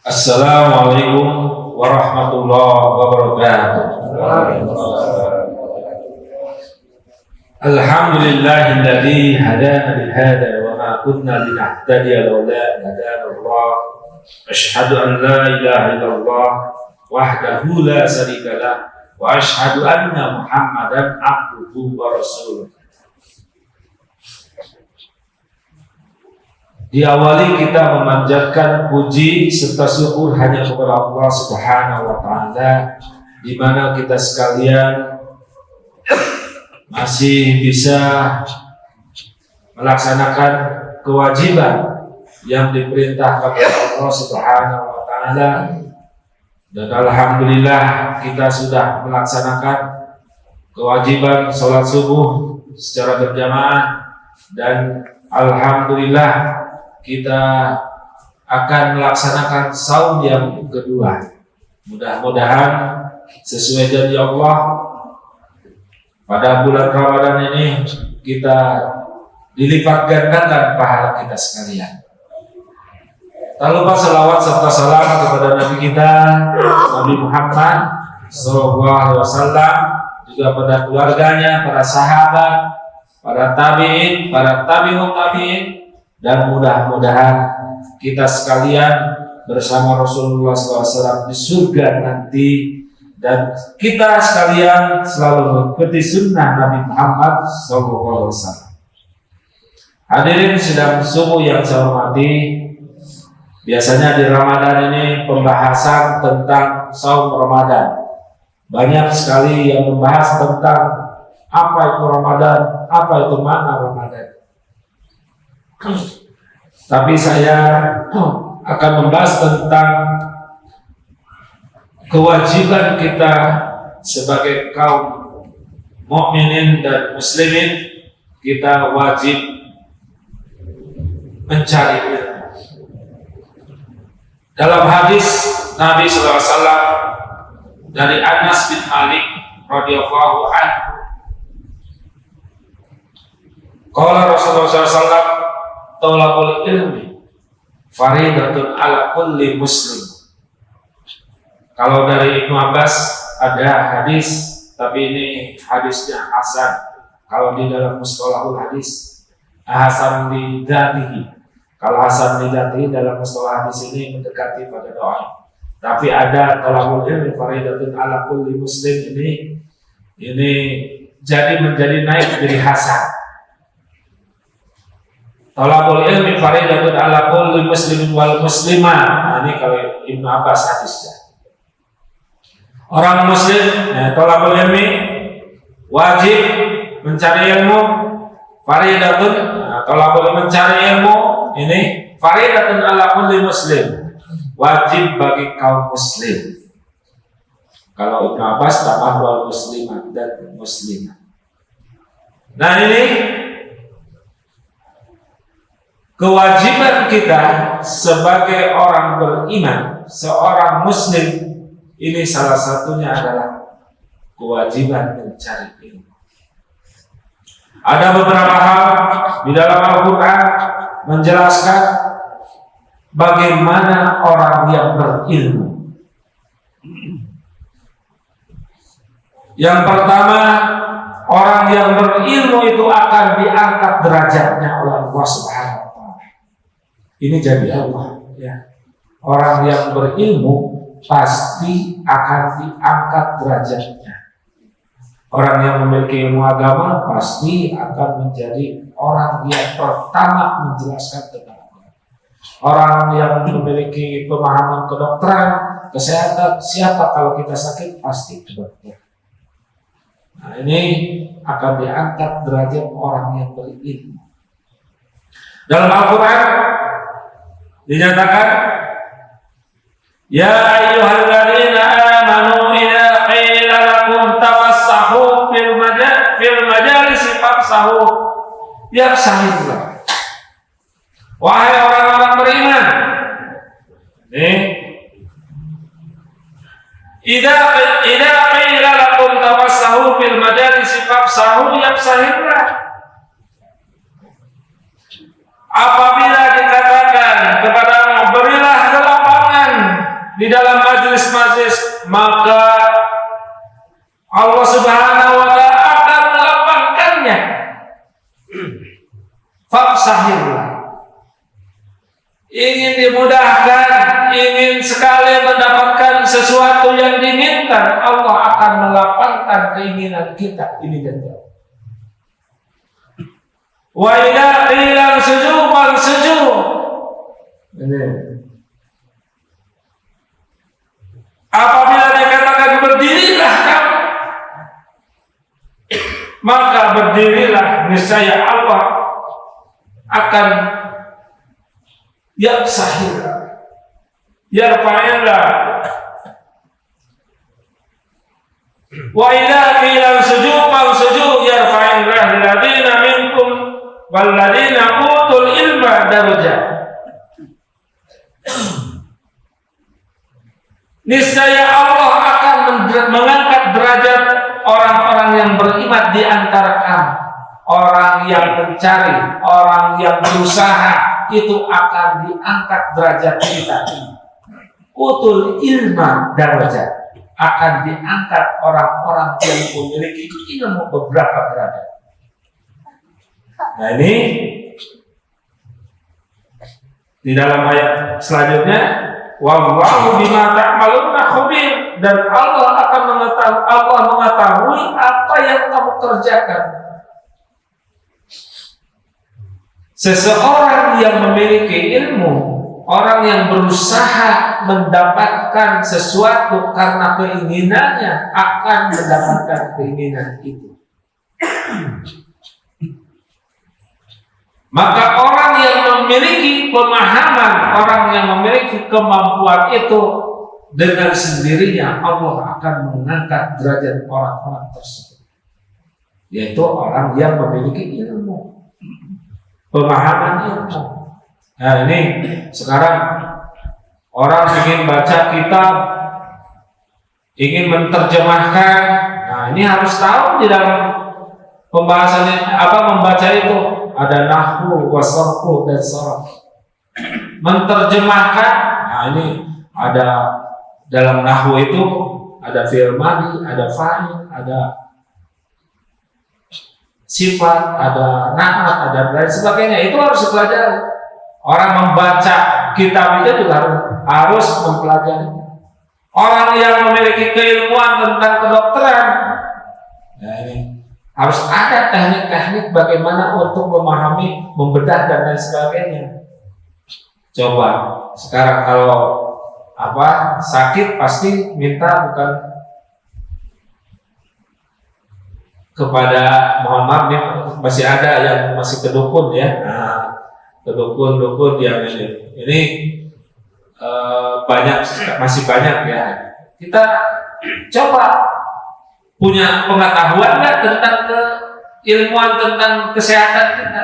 Assalamualaikum warahmatullahi wabarakatuh. Alhamdulillahilladzi hadana li hada wa ma kunna linahtadiya laula an hadana Allah. Asyhadu an la ilaha illallah wahdahu la syarika lah wa asyhadu anna Muhammadan abduhu wa rasuluh. Diawali kita memanjatkan puji serta syukur hanya kepada Allah Subhanahu wa taala, di mana kita sekalian masih bisa melaksanakan kewajiban yang diperintahkan oleh Allah Subhanahu wa taala, dan alhamdulillah kita sudah melaksanakan kewajiban sholat subuh secara berjamaah, dan alhamdulillah kita akan melaksanakan saum yang kedua. Mudah-mudahan sesuai janji Allah, pada bulan Ramadan ini kita dilipat gandakan pahala kita sekalian. Tak lupa salawat serta salam kepada Nabi kita, Nabi Muhammad SAW, juga pada keluarganya, para sahabat, para tabi'in, para tabi'ut tabi'in, dan mudah-mudahan kita sekalian bersama Rasulullah SAW di surga nanti, dan kita sekalian selalu mengikuti sunnah Nabi Muhammad SAW. Hadirin sidang subuh yang saya hormati, biasanya di Ramadan ini pembahasan tentang saum Ramadan. Banyak sekali yang membahas tentang apa itu Ramadan, apa itu makna Ramadan. Tapi saya akan membahas tentang kewajiban kita sebagai kaum mukminin dan muslimin. Kita wajib mencari ilmu. Dalam hadis Nabi SAW dari Anas bin Malik radhiyallahu anhu, qala Rasulullah SAW, thalabul ilmi faridatun ala kulli muslim. Kalau dari Ibnu Abbas ada hadis, tapi ini hadisnya hasan. Kalau di dalam mustalahul hadis, hasan li dzatihi. Kalau hasan li dzatihi dalam mustalah hadis ini mendekati pada doa. Tapi ada thalabul ilmi faridatun ala kulli muslim, ini jadi menjadi naik dari hasan. Thalabul ilmi faridatun ala kulli muslimin wal muslimah. Nah, ini kalau Ibnu Abbas hadisnya. Orang muslim, thalabul ilmi wajib mencari ilmu, faridatun, thalabul mencari ilmu ini faridatun ala kulli muslim, wajib bagi kaum muslim. Kalau Ibnu Abbas tambah wal muslimat dan muslimah. Nah, ini kewajiban kita sebagai orang beriman, seorang muslim, ini salah satunya adalah kewajiban mencari ilmu. Ada beberapa hal di dalam Al-Quran menjelaskan bagaimana orang yang berilmu. Yang pertama, orang yang berilmu itu akan diangkat derajatnya oleh Allah Subhanahu. Ini jadi Allah, ya. Orang yang berilmu pasti akan diangkat derajatnya. Orang yang memiliki ilmu agama pasti akan menjadi orang yang pertama menjelaskan tentang agama. Orang yang memiliki pemahaman kedokteran, kesehatan, siapa kalau kita sakit pasti ke dokter. Nah, ini akan diangkat derajat orang yang berilmu. Dalam Al-Quran dinyatakan, ya ayyuhalladzina amanu idza qila lakum tafassahu fil majalisi fafsahu yafsahillah. Wahai orang-orang beriman, idza qila lakum tafassahu fil majalisi fafsahu yafsahillah. Apabila dikatakan di dalam majelis-majelis, maka Allah Subhanahu wa Ta'ala akan melapangkannya. Fafsahillah. Ingin dimudahkan, ingin sekali mendapatkan sesuatu yang diinginkan, Allah akan melapangkan keinginan kita. Ini dan itu. Wa idza qila sujud fansujud. Ini. Apabila dikatakan berdirilah kamu, maka berdirilah, niscaya Allah akan yafsahillah, yarfa'illah. Wa idza qila sujud fansujud yarfa'illah alladziina minkum walladziina utul ilma darajat. Niscaya Allah akan mengangkat derajat orang-orang yang beriman di antara kamu. Orang yang mencari, orang yang berusaha, itu akan diangkat derajat kita. Utul ilma darajat, akan diangkat orang-orang yang memiliki ilmu beberapa derajat. Nah ini di dalam ayat selanjutnya, wallahu bima ta'maluna khabir, dan Allah akan mengetahui apa yang kamu kerjakan. Seseorang yang memiliki ilmu, orang yang berusaha mendapatkan sesuatu karena keinginannya, akan mendapatkan keinginan itu. Maka orang yang memiliki pemahaman, orang yang memiliki kemampuan itu, dengan sendirinya Allah akan mengangkat derajat orang-orang tersebut, yaitu orang yang memiliki ilmu, pemahaman ilmu. Nah ini sekarang orang ingin baca kitab, ingin menerjemahkan. Nah ini harus tahu di dalam pembahasannya apa membaca itu. Ada nahwu, wasarfu, dan sharaf. Menerjemahkan, nah ini ada dalam nahwu itu ada fi'il madhi, ada fa'il, ada sifat, ada na'at, ada lain sebagainya. Itu harus dipelajari. Orang membaca kitab itu juga harus mempelajari. Orang yang memiliki keilmuan tentang kedokteran, nah ini harus ada teknik-teknik bagaimana untuk memahami, membedah, dan lain sebagainya. Coba sekarang kalau sakit pasti minta bukan kepada, mohon maaf ya, masih ada yang masih ke dukun ya. Nah, ke dukun yang ini banyak, masih banyak ya. Kita coba punya pengetahuan nggak tentang keilmuan tentang kesehatan kita?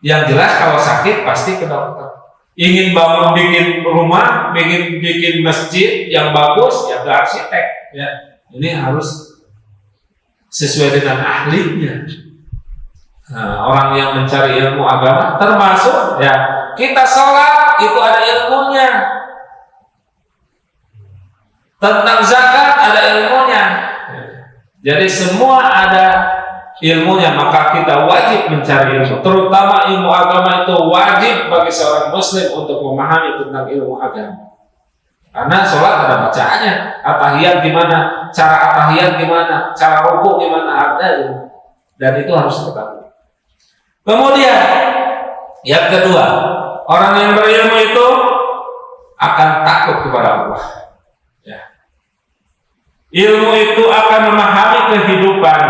Yang jelas kalau sakit pasti ke dokter. Ingin bangun bikin rumah, bikin masjid yang bagus, ya ke arsitek. Ya, ini harus sesuai dengan ahlinya. Nah, orang yang mencari ilmu agama, termasuk ya kita sholat itu ada ilmunya. Tentang zakat ada ilmunya. Jadi semua ada ilmunya, maka kita wajib mencari ilmu. Terutama ilmu agama itu wajib bagi seorang muslim untuk memahami tentang ilmu agama. Karena sholat ada bacaannya, atahiyat gimana, cara atahiyat gimana, cara rukuk gimana, ada ilmu. Dan itu harus diketahui. Kemudian yang kedua, orang yang berilmu itu akan takut kepada Allah. Ilmu itu akan memahami kehidupan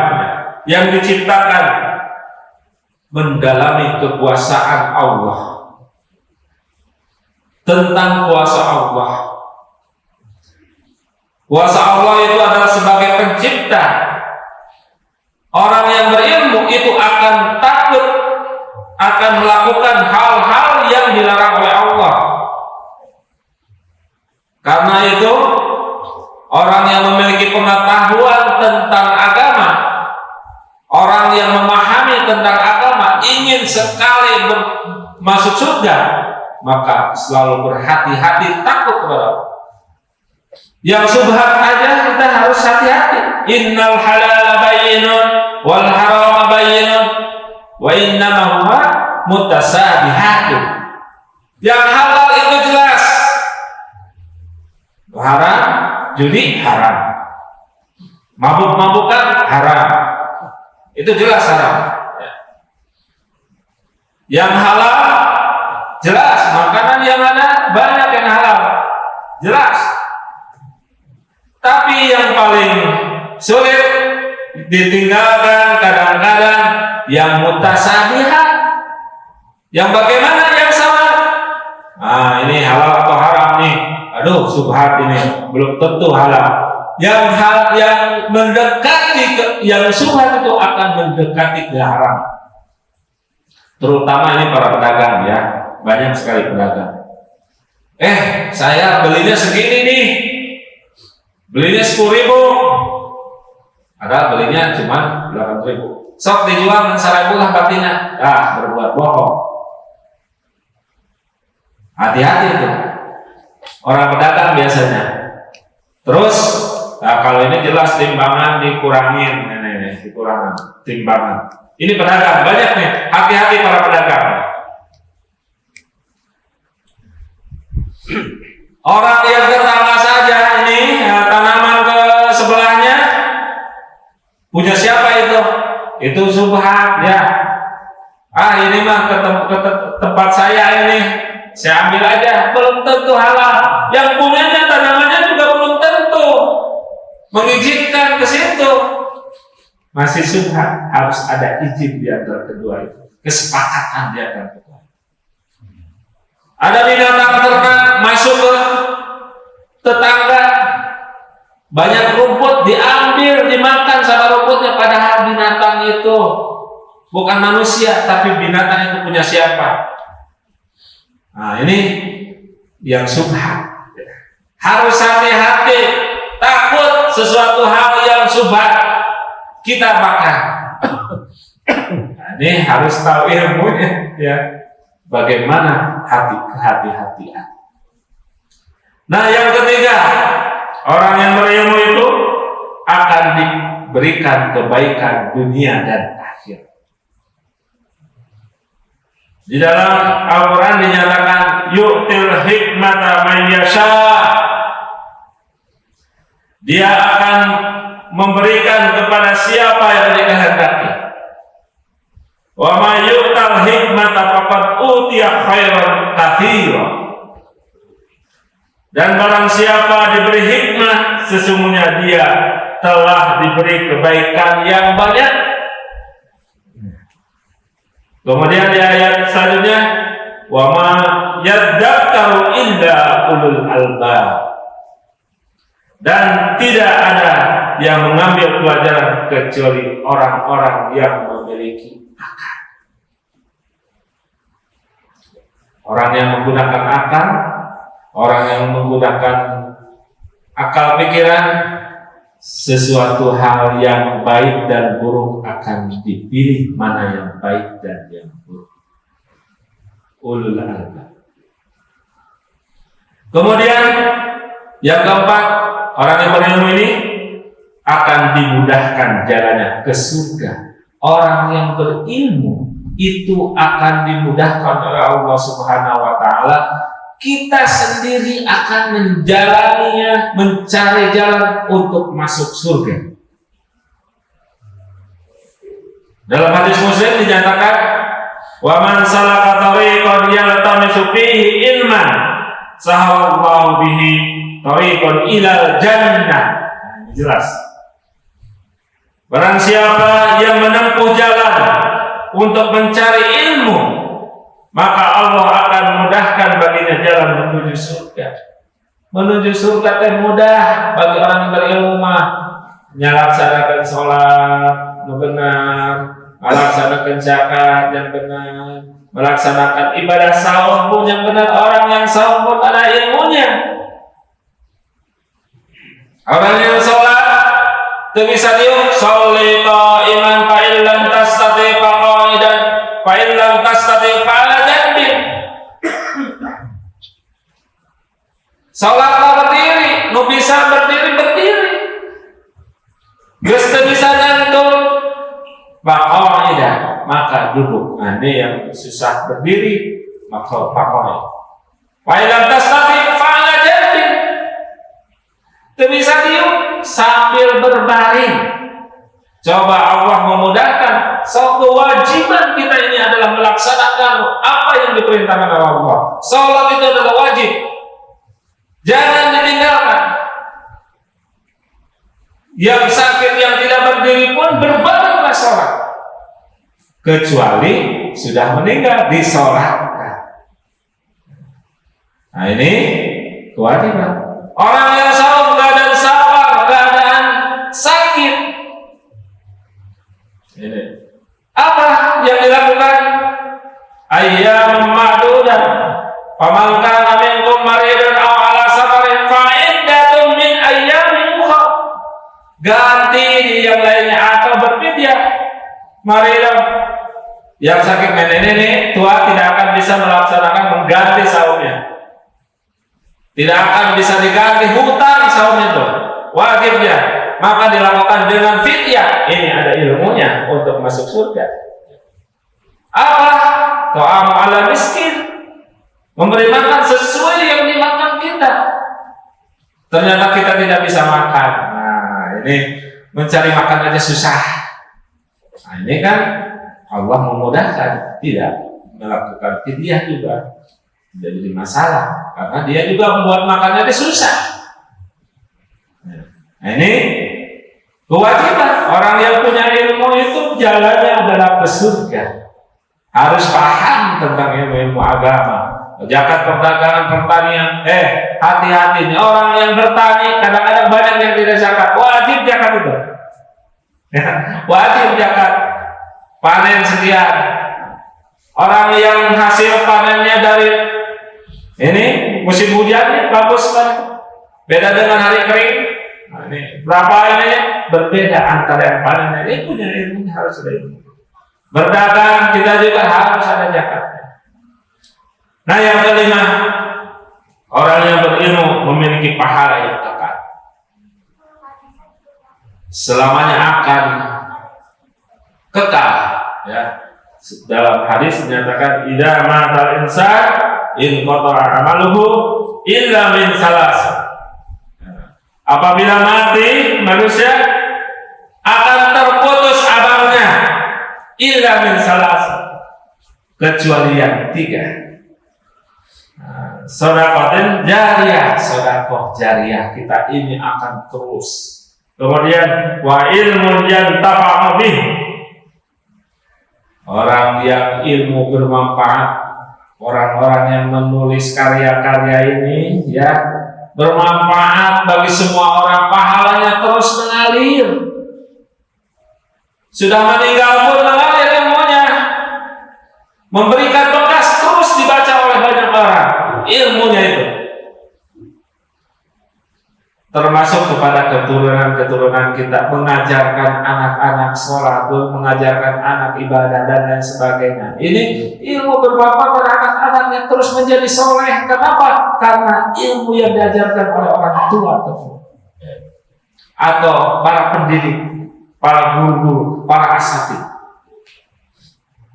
yang diciptakan, mendalami kekuasaan Allah, tentang kuasa Allah. Kuasa Allah itu adalah sebagai pencipta. Orang yang berilmu itu akan takut, akan melakukan hal-hal yang dilarang oleh Allah. Karena itu orang yang memiliki pengetahuan tentang agama, orang yang memahami tentang agama, ingin sekali masuk surga, maka selalu berhati-hati takut kepada Allah. Yang subhat aja kita harus hati-hati. Innal halal bayyinun wal haram bayyinun wa innama huwa mutasabihatun. Yang halal itu jelas, haram, judi haram, mabuk-mabukan haram, itu jelas haram. Yang halal jelas, makanan yang ada banyak yang halal jelas. Tapi yang paling sulit ditinggalkan kadang-kadang yang mutasabihat. Yang bagaimana yang sama? Nah, ini halal atau haram nih? Aduh, subhat ini belum tentu halal. Yang mendekati yang subhat itu akan mendekati ke haram. Terutama ini para pedagang ya, banyak sekali pedagang. Saya belinya segini nih, belinya 10.000, ada belinya cuma 8.000. Sok dijual 1.000 lah batinnya, berbuat bohong. Hati-hati itu orang pedagang biasanya. Terus kalau ini jelas timbangan dikurangin, dikurangan timbangan. Ini pedagang banyak nih, hati-hati para pedagang. Orang yang tetangga saja ini tanaman ke sebelahnya punya siapa itu? Itu subhat ya. Ini mah ke tempat saya ini, saya ambil aja, belum tentu halal. Yang punyanya tanamannya juga belum tentu mengizinkan ke situ. Masih subhat, harus ada izin di antara kedua itu, kesepakatan di antara kedua. Ada binatang ternak masuk ke tetangga, banyak rumput diambil, dimakan sama rumputnya, padahal binatang itu bukan manusia, tapi binatang itu punya siapa? Nah, ini yang subhat. Harus hati-hati, takut sesuatu hal yang subhat kita makan. Nah, ini harus tahu ilmunya ya. Bagaimana hati-hatian. Nah, yang ketiga, orang yang berilmu itu akan diberikan kebaikan dunia dan akhir. Di dalam Al-Quran dinyatakan yu'til hikmata man yasha. Dia akan memberikan kepada siapa yang dikehendaki. Wa may yu'tal hikmata faqad utiya khairan katsira. Dan barang siapa diberi hikmah, sesungguhnya dia telah diberi kebaikan yang banyak. Kemudian di ayat selanjutnya, wa ma yadzakkaru illa ulul albab. Dan tidak ada yang mengambil pelajaran kecuali orang-orang yang memiliki akal. Orang yang menggunakan akal, orang yang menggunakan akal pikiran, sesuatu hal yang baik dan buruk akan dipilih mana yang baik dan yang buruk. Ulul albab. Kemudian yang keempat, orang yang berilmu ini akan dimudahkan jalannya ke surga. Orang yang berilmu itu akan dimudahkan oleh Allah Subhanahu wa Ta'ala. Kita sendiri akan menjalaninya, mencari jalan untuk masuk surga. Dalam hadis Muslim dinyatakan, wa man salaka tariqan yaltamisu fihi ilman sahalallahu bihi tariqan ilal jannah. Jelas. Barang siapa yang menempuh jalan untuk mencari ilmu, maka Allah akan mudahkan baginya jalan menuju surga. Menuju surga teh mudah bagi orang yang berilmu mah. Melaksanakan sholat yang benar, melaksanakan zakat yang benar, melaksanakan ibadah saum pun yang benar. Orang yang saum pun ada ilmunya. Orang yang sholat itu bisa diuk sholli qa'iman fa illam tastati fa qa'idan fa illam tastati fa ala janbin. Salatlah berdiri, nu bisa berdiri. Geus teu bisa ngantung, maka duduk. Nah, ini yang susah berdiri, maka pakai. Failam tastati fa'ala jambin. Teu bisa diuk sambil berbaring. Coba Allah memudahkan. Kewajiban kita ini adalah melaksanakan apa yang diperintahkan oleh Allah. Salat itu adalah wajib. Jangan ditinggalkan. Yang sakit yang tidak berdiri pun berbarenglah sholat, kecuali sudah meninggal disolatkan. Nah, ini kewajiban. Orang yang saum keadaan safar, keadaan sakit, ini apa yang dilakukan? Ayyam ma'dudah, faman kana minkum maridan aw ala safarin fa iddatun min ayyamin ukhra. Ganti di yang lainnya atau berfidyah. Maridan yang sakit nenek tua tidak akan bisa melaksanakan mengganti saumnya. Tidak akan bisa diganti hutang saumnya itu. Wajibnya maka dilakukan dengan fidyah. Ini ada ilmunya untuk masuk surga. Apa? Ta'am ala miskin, memberi makan sesuai yang dimakan kita. Ternyata kita tidak bisa makan. Nah, ini mencari makan aja susah. Nah, ini kan Allah memudahkan, tidak melakukan fidyah juga tidak jadi masalah, karena dia juga membuat makannya dia susah. Nah, ini kewajiban orang yang punya ilmu itu jalannya adalah ke surga. Harus paham tentang ilmu agama. Zakat, perdagangan, pertanian. Hati-hati nih orang yang bertani, kadang-kadang banyak yang tidak zakat. Wajib zakat itu. Wajib zakat. Panen sekian. Orang yang hasil panennya dari ini musim hujan bagus kan. Beda dengan hari kering. Nah, ini berapa ini berbeda antara yang panennya. Ini punya ilmu, harus ada ilmu. Berdagang kita juga harus ada zakatnya. Nah, yang kelima, orang yang berilmu memiliki pahala yang kekal. Selamanya akan kekal, ya. Dalam hadis dinyatakan idza matal insan in qata'a amaluhu illa min salas. Apabila mati manusia akan terputus amalnya illa min salas, kecuali yang tiga. Sedekah jariyah, sedekah jariyah kita ini akan terus. Kemudian wa ilmun yantafa'u bih, orang yang ilmu bermanfaat, orang-orang yang menulis karya-karya ini ya bermanfaat bagi semua orang, pahalanya terus mengalir. Sudah meninggal pun mengalir ilmunya, memberikan bekas terus dibaca oleh banyak orang. Ilmunya itu termasuk kepada keturunan kita, mengajarkan anak-anak sholat, mengajarkan anak ibadah dan lain sebagainya. Ini ilmu bermanfaat pada anak-anak yang terus menjadi soleh. Kenapa? Karena ilmu yang diajarkan oleh orang tua atau para pendidik, para guru-guru, para asatidz.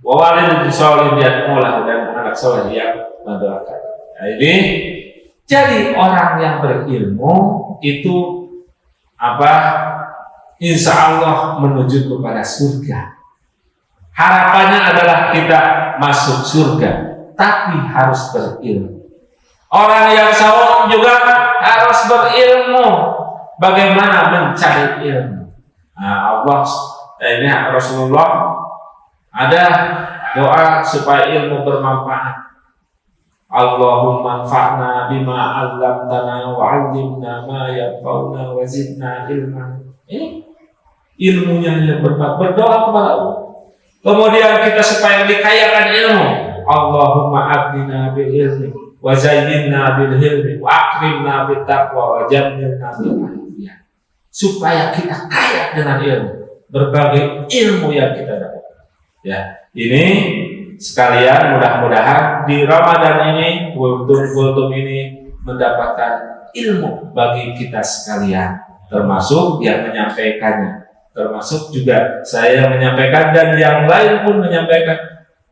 Wawalid disholih biadmulah, dan anak soleh yang mendoakan. Nah, ini jadi orang yang berilmu itu apa? Insya Allah menuju kepada surga. Harapannya adalah kita masuk surga, tapi harus berilmu. Orang yang saum juga harus berilmu. Bagaimana mencari ilmu? Nah, Allah, ini Rasulullah ada doa supaya ilmu bermanfaat. Allahumma anfa'na bima 'allamtana wa 'allimna ma yanfa'una wa zidna ilma. Ini ilmunya yang berdoa kepada Allah. Kemudian kita supaya dikayakan ilmu. Allahumma abdina bil ilmi wa zayyinna bil hilmi wa akrimna bit taqwa wa jammilna bil afiyah. Supaya kita kaya dengan ilmu, berbagai ilmu yang kita dapat. Ya, ini sekalian mudah-mudahan di Ramadan ini kultum ini mendapatkan ilmu bagi kita sekalian, termasuk yang menyampaikannya, termasuk juga saya menyampaikan dan yang lain pun menyampaikan.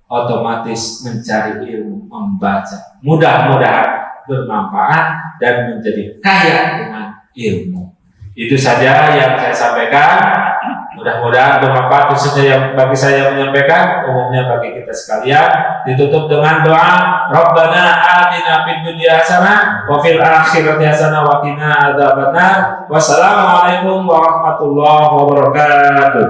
Otomatis mencari ilmu, membaca, mudah-mudahan bermanfaat dan menjadi kaya dengan ilmu. Itu saja yang saya sampaikan. Mudah-mudahan bermanfaat khususnya yang bagi saya menyampaikan, umumnya bagi kita sekalian. Ditutup dengan doa, Rabbana atina fid dunya hasanah wa fil akhirati hasanah wa qina adzabannar. Wassalamualaikum warahmatullahi wabarakatuh.